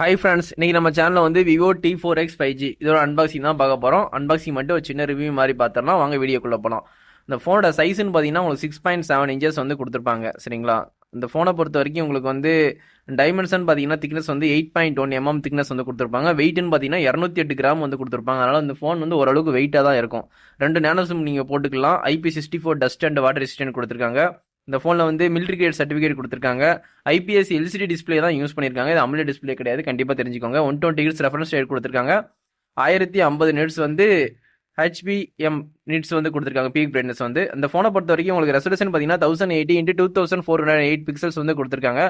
Hi friends, இன்னைக்கு நம்ம சேனல்ல வந்து விவோ T4X 5G இதோட அன்பாக்சிங் தான் பார்க்க போறோம். அன்பாக்சிங் மட்டும் ஒரு சின்ன ரிவ்யூ மாதிரி பார்த்தோம்னா வாங்க வீடியோக்குள்ள போலாம். இந்த ஃபோனோட சைஸ்ன்னு பார்த்தீங்கன்னா உங்களுக்கு 6.7 இன்ச்சஸ் வந்து கொடுத்துருப்பாங்க. சரிங்களா? இந்த ஃபோனை பொறுத்த வரைக்கும் உங்களுக்கு வந்து டைமென்ஷன் பார்த்தீங்கன்னா திக்னஸ் வந்து 8.1 mm திக்னஸ் வந்து கொடுத்துருப்பாங்க. வெயிட்னு பார்த்தீங்கன்னா 208 கிராம் வந்து கொடுத்துருப்பாங்க. அதனால இந்த ஃபோன் வந்து ஓரளவுக்கு வெயிட்டாக தான் இருக்கும். 2 நேனோ சிம் நீங்கள் போட்டுக்கலாம். IP64 dust and water resistant கொடுத்துருக்காங்க. இந்த ஃபோனில் வந்து மிலிட்ரி கிரேட் சர்டிஃபிகேட் கொடுத்துருக்காங்க. ஐபிஎஸ் எல்சிடி டிஸ்பிளே தான் யூஸ் பண்ணியிருக்காங்க. இது அமுலேட் டிஸ்பிளே கிடையாது, கண்டிப்பாக தெரிஞ்சுக்கோங்க. 120 ஹெர்ட்ஸ் ரெஃபரன்ஸ் ரேட் கொடுத்துருக்காங்க. 1050 நிட்ஸ் வந்து ஹெச்பிஎம் நிட்ஸ் வந்து கொடுத்துருக்காங்க. பீக் பிரைட்னஸ் வந்து இந்த ஃபோனை பொறுத்த வரைக்கும் உங்களுக்கு ரெசல்யூஷன் பார்த்தீங்கன்னா 1080 இன்ட்டு 2408 பிக்சல்ஸ் வந்து கொடுத்துருக்காங்க.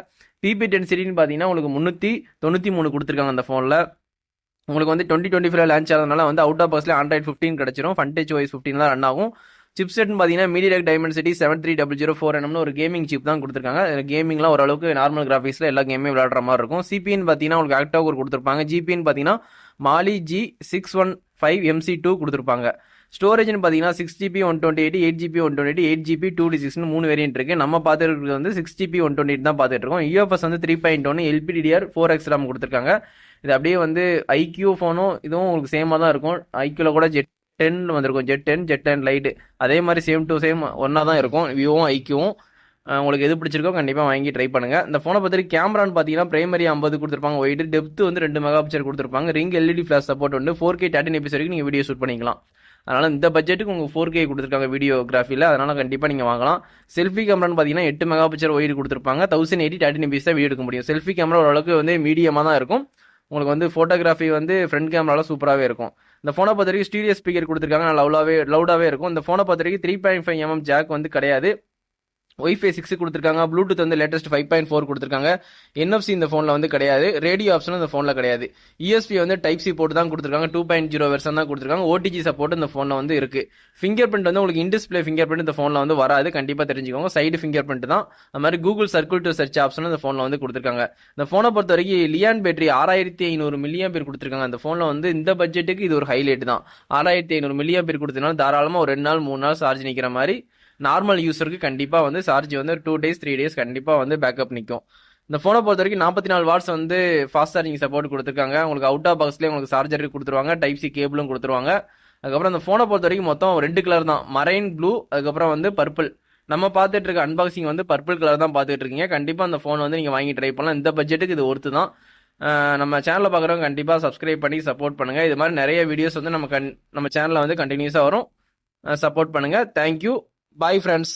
பிபி டென்சிட்டின்னு பார்த்தீங்கன்னா உங்களுக்கு 393 கொடுத்துருக்காங்க. அந்த ஃபோனில் உங்களுக்கு வந்து 2025 லான்ச் ஆகிறதுனால வந்து அவுட் ஆஃப் பாக்ஸ்ல ஆண்ட்ராய்ட் 15 கிடைச்சிரும். ஃபன் டச் OS 15 தான் ரன் ஆகும். சிப் செட்னு பார்த்தீங்கன்னா மீடியாடெக் டைமென்சிட்டி 73004 ஒரு கேமிங் சிப் தான் கொடுத்துருக்காங்க. கேமிங்லாம் ஓரளவுக்கு நார்மல் கிராஃபிக்ஸில் எல்லா கேமே விளையாடுற மாதிரி இருக்கும். சிபின்னு பார்த்தீங்கன்னா உங்களுக்கு ஆக்டா கோர் கொடுத்துருப்பாங்க. ஜிபின்னு பார்த்தீங்கன்னா மாலி G615MC2 கொடுத்துருப்பாங்க. ஸ்டோரேஜ்னு பார்த்தீங்கன்னா 6GB 128, 8GB 128, 8GB 2D6 3 variant இருக்கு. நம்ம பார்த்துருக்கிறது வந்து 6GB 128 தான் பார்த்துட்டு இருக்கோம். UFS வந்து 3.1 LPDDR 4X RAM கொடுத்துருக்காங்க. இது அப்படியே வந்து ஐக்யூ ஃபோனும் இதுவும் உங்களுக்கு சேமாக தான் இருக்கும். ஐக்யூவில் கூட ஜெட் 10 வந்திருக்கும். ஜெட் 10 லைட் அதே மாதிரி சேம் டு சேம் ஒன்னா தான் இருக்கும். விவோவும் ஐக்யூவும் உங்களுக்கு எது பிடிச்சிருக்கோ கண்டிப்பாக வாங்கி ட்ரை பண்ணுங்க. இந்த ஃபோனை பற்றி கேமரான்னு பார்த்தீங்கன்னா பிரைமரி 50 கொடுத்துருப்பாங்க. ஒயிட் டெப்த் வந்து 2 மெகா பிக்சல் கொடுத்துருப்பாங்க. ரிங் எல்இடி ஃபிளாஷ் சப்போர்ட் வந்து 4K 13 எபிஎஸ் வரைக்கும் நீங்கள் வீடியோ ஷூட் பண்ணிக்கலாம். அதனால இந்த பட்ஜெட்டுக்கு உங்களுக்கு 4K கொடுத்துருக்காங்க வீடியோகிராஃபியில். அதனால கண்டிப்பாக நீங்கள் வாங்கலாம். செல்ஃபி கேமரான்னு பார்த்தீங்கன்னா 8 மெகா பிக்சல் ஒயிட் கொடுத்துருப்பாங்க. 1080 13 எபிஎஸ் தான் வீடியோ எடுக்க முடியும். செல்ஃபி கேமரா ஓரளவுக்கு வந்து மீடியமாக தான் இருக்கும். உங்களுக்கு வந்து ஃபோட்டோகிராஃபி வந்து ஃப்ரண்ட் கேமரால சூப்பராகவே இருக்கும். இந்த ஃபோனை பொறுத்த வரைக்கும் ஸ்டீரியோ ஸ்பீக்கர் கொடுத்துருக்காங்க. லவுடாகவே இருக்கும். இந்த ஃபோனை பொறுத்த வரைக்கும் 3.5 ஜாக் வந்து கிடையாது. ஒய்ஃபை 6 கொடுத்துருக்காங்க. ப்ளூடூத் வந்து லேட்டஸ்ட் 5.4 கொடுத்துருக்காங்க. NFC இந்த ஃபோனில் வந்து கிடையாது. ரேடியோ ஆப்ஷனும் இந்த ஃபோனில் கிடையாது. ESP வந்து டைப் சி போட்டு தான் கொடுத்துருக்காங்க. 2.0 வெர்ஷன் தான் கொடுத்துருக்காங்க. OTG சப்போர்ட் இந்த ஃபோனில் வந்து இருக்கு. ஃபிங்கர் பிரிண்ட் வந்து உங்களுக்கு இன்டிஸ்பிளே ஃபிங்கர் பிரிண்ட் இந்த ஃபோனில் வந்து வராது, கண்டிப்பாக தெரிஞ்சுக்கோங்க. சைடு ஃபிங்கர் பிரிண்ட் தான். அது மாதிரி Google circle to search option இந்த ஃபோனில் வந்து கொடுத்துருக்காங்க. இந்த ஃபோனை பொறுத்த வரைக்கும் லியான் பேட்டரி 6500 mAh கொடுத்துருக்காங்க. அந்த ஃபோனில் வந்து இந்த பட்ஜெட்டுக்கு இது ஒரு ஹைலைட் தான். 6500 mAh கொடுத்ததுனால தாராளமாக ஒரு 2 நாள் 3 நாள் சார்ஜ் நிற்கிற மாதிரி நார்மல் யூஸருக்கு கண்டிப்பாக வந்து சார்ஜ் வந்து 2 days 3 days கண்டிப்பாக வந்து பேக்கப் நிற்கும். இந்த ஃபோனை பொறுத்த வரைக்கும் 44 வாட்ஸ் வந்து ஃபாஸ்ட் சார்ஜிங் சப்போர்ட் கொடுத்துருக்காங்க. உங்களுக்கு அவுட் ஆஃப் பாக்ஸ்லேயே உங்களுக்கு சார்ஜர் கொடுத்துருவாங்க. டைப் சி கேபிளும் கொடுத்துருவாங்க. அதுக்கப்புறம் அந்த ஃபோனை பொறுத்த வரைக்கும் மொத்தம் 2 கலர் தான், மரைன் ப்ளூ அதுக்கப்புறம் வந்து பர்பிள். நம்ம பார்த்துட்டு இருக்க அன்பாக்சிங் வந்து பர்பிள் கலர் தான் பார்த்துட்டு இருக்கீங்க. கண்டிப்பாக அந்த ஃபோன் வந்து நீங்கள் வாங்கி ட்ரை பண்ணலாம். இந்த பட்ஜெட்டுக்கு இது ஒர்த்து தான். நம்ம சேனலில் பார்க்குறவங்க கண்டிப்பாக சப்ஸ்கிரைப் பண்ணி சப்போர்ட் பண்ணுங்கள். இது மாதிரி நிறைய வீடியோஸ் வந்து நம்ம சேனலில் வந்து கண்டினியூஸாக வரும். சப்போர்ட் பண்ணுங்கள். தேங்க்யூ. Bye friends.